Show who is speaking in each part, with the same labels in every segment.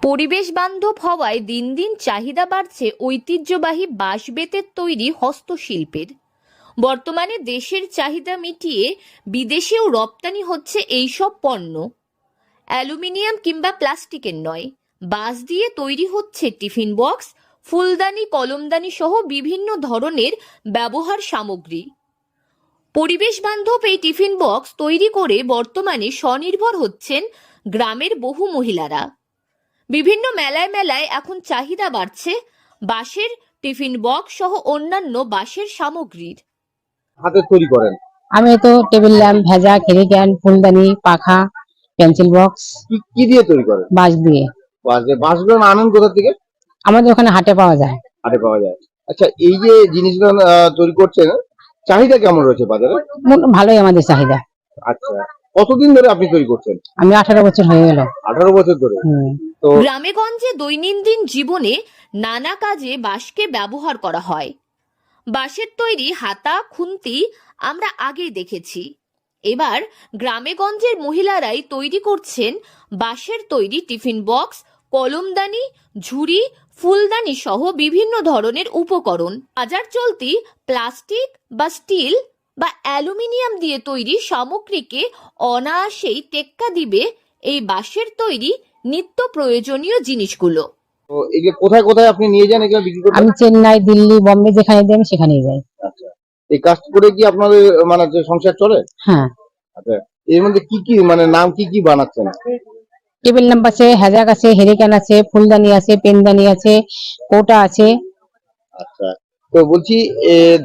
Speaker 1: পরিবেশ বান্ধব হওয়ায় দিন দিন চাহিদা বাড়ছে ঐতিহ্যবাহী বাঁশ বেতের তৈরি হস্তশিল্পের। বর্তমানে দেশের চাহিদা মিটিয়ে বিদেশেও রপ্তানি হচ্ছে এইসব পণ্য। অ্যালুমিনিয়াম কিংবা প্লাস্টিকের নয়, বাঁশ দিয়ে তৈরি হচ্ছে টিফিন বক্স, ফুলদানি, কলমদানি সহ বিভিন্ন ধরনের ব্যবহার সামগ্রী। পরিবেশ বান্ধব এই টিফিন বক্স তৈরি করে বর্তমানে স্বনির্ভর হচ্ছেন গ্রামের বহু মহিলারা। বিভিন্ন মেলায় মেলায় এখন চাহিদা বাড়ছে বাঁশের টিফিন বক্স সহ অন্যান্য বাঁশের সামগ্রীর।
Speaker 2: হাতে তৈরি করেন?
Speaker 3: আমি তো টেবিল ল্যাম্প, ভেজা, খেরিক্যান, ফুলদানি, পাখা, পেন্সিল বক্স
Speaker 2: কি দিয়ে তৈরি করেন?
Speaker 3: বাঁশ দিয়ে।
Speaker 2: বাঁশগুলো আনেন কোথা থেকে?
Speaker 3: আমাদের ওখানে হাটে পাওয়া যায়।
Speaker 2: হাটে পাওয়া যায়। আচ্ছা, এই যে জিনিসগুলো তৈরি করছেন, চাহিদা কেমন রয়েছে বাজারে?
Speaker 3: ভালোই আমাদের চাহিদা।
Speaker 2: আচ্ছা, কতদিন ধরে আপনি তৈরি করছেন?
Speaker 3: আমি 18 বছর হয়ে গেল।
Speaker 2: 18 বছর ধরে। তো
Speaker 1: গ্রামে গঞ্জে দৈনন্দিন জীবনে নানা কাজে বাঁশকে ব্যবহার করা হয়। বাঁশের তৈরি হাতা, খুন্তি আমরা আগেই দেখেছি। এবার গ্রামে গঞ্জের মহিলারাই তৈরি করছেন বাঁশের তৈরি টিফিন বক্স, কলমদানি, ঝুড়ি, ফুলদানি সহ বিভিন্ন ধরনের উপকরণ। বাজার চলতি প্লাস্টিক বা স্টিল বা অ্যালুমিনিয়াম দিয়ে তৈরি সামগ্রীকে অনায়াসেই টেক্কা দিবে এই বাঁশের তৈরি নিত্য প্রয়োজনীয় জিনিসগুলো।
Speaker 2: এই যে কোথায় কোথায় আপনি নিয়ে যান এগুলো বিক্রি করতে?
Speaker 3: আমি চেন্নাই, দিল্লি, বোম্বে যেখানে দেন সেখানেই যাই।
Speaker 2: আচ্ছা, এই কাজ করে কি আপনাদের মানে যে সংসার চলে?
Speaker 3: হ্যাঁ।
Speaker 2: আচ্ছা, এর মধ্যে কি কি মানে নাম কি বানাচ্ছেন?
Speaker 3: টেবিল ল্যাম্প আছে, হ্যাজাক আছে, হেরিক্যান আছে, ফুলদানি আছে, পেনদানি আছে, কোটা আছে।
Speaker 2: আচ্ছা, তো বলছি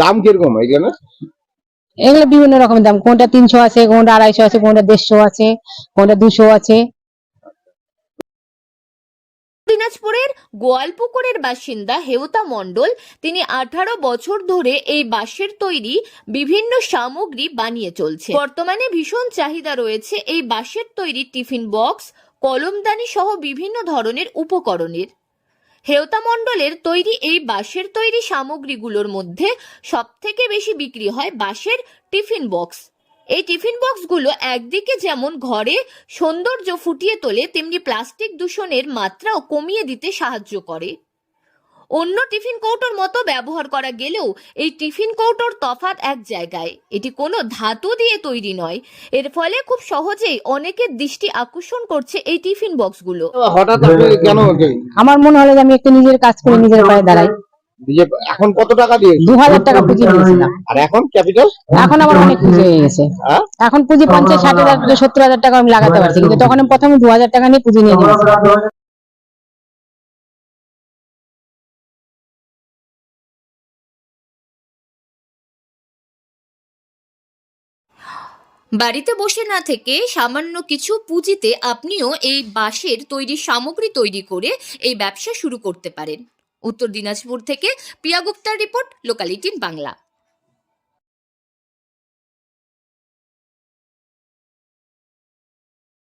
Speaker 2: দাম কিরকম এগুলো?
Speaker 3: এগুলো বিভিন্ন রকমের দাম, কোনটা 300 আছে, কোনটা 250 আছে, কোনটা 150 আছে, কোনটা 200 আছে।
Speaker 1: দিনাজপুরের গোয়ালপুকুরের বাসিন্দা হেউতা মণ্ডল, তিনি 18 বছর ধরে এই বাঁশের তৈরি বিভিন্ন সামগ্রী বানিয়ে চলছে। বর্তমানে ভীষণ চাহিদা রয়েছে এই বাঁশের তৈরি টিফিন বক্স, কলমদানি সহ বিভিন্ন ধরনের উপকরণের। হেউতা মণ্ডলের তৈরি এই বাঁশের তৈরি সামগ্রীগুলোর মধ্যে সবথেকে বেশি বিক্রি হয় বাঁশের টিফিন বক্স। এই টিফিন বক্সগুলো একদিকে যেমন ঘরে সৌন্দর্য ফুটিয়ে তোলে, তেমনি প্লাস্টিক দূষণের মাত্রাও কমিয়ে দিতে সাহায্য করে। অন্য টিফিন কৌটোর মতো ব্যবহার করা গেলেও এই টিফিন কৌটোর তফাৎ এক জায়গায়, এটি কোনো ধাতু দিয়ে তৈরি নয়। এর ফলে খুব সহজেই অনেকের দৃষ্টি আকর্ষণ করছে এই টিফিন বক্সগুলো।
Speaker 2: হঠাৎ আপনি কেন?
Speaker 3: আমার মনে হলো যে আমি একটু নিজের কাজ করে নিজের পায়ে দাঁড়াই।
Speaker 2: এখন কত টাকা দিয়ে?
Speaker 3: 2000 টাকা পুঁজি নিয়েছিলাম।
Speaker 2: আর এখন ক্যাপিটাল?
Speaker 3: এখন আমার অনেক পুঁজি হয়ে গেছে। এখন পুঁজি 50-60 হাজার 70,000 টাকা আমি লাগাতে পারছি, কিন্তু তখন আমি প্রথমে 2000 টাকা নিয়ে পুঁজি নিয়ে নিয়েছিলাম।
Speaker 1: বাড়িতে বসে না থেকে সামান্য কিছু পুঁজিতে আপনিও এই বাঁশের তৈরি সামগ্রী তৈরি করে এই ব্যবসা শুরু করতে পারেন। উত্তর দিনাজপুর থেকে পিয়া গুপ্তার রিপোর্ট, লোকাল 18 বাংলা।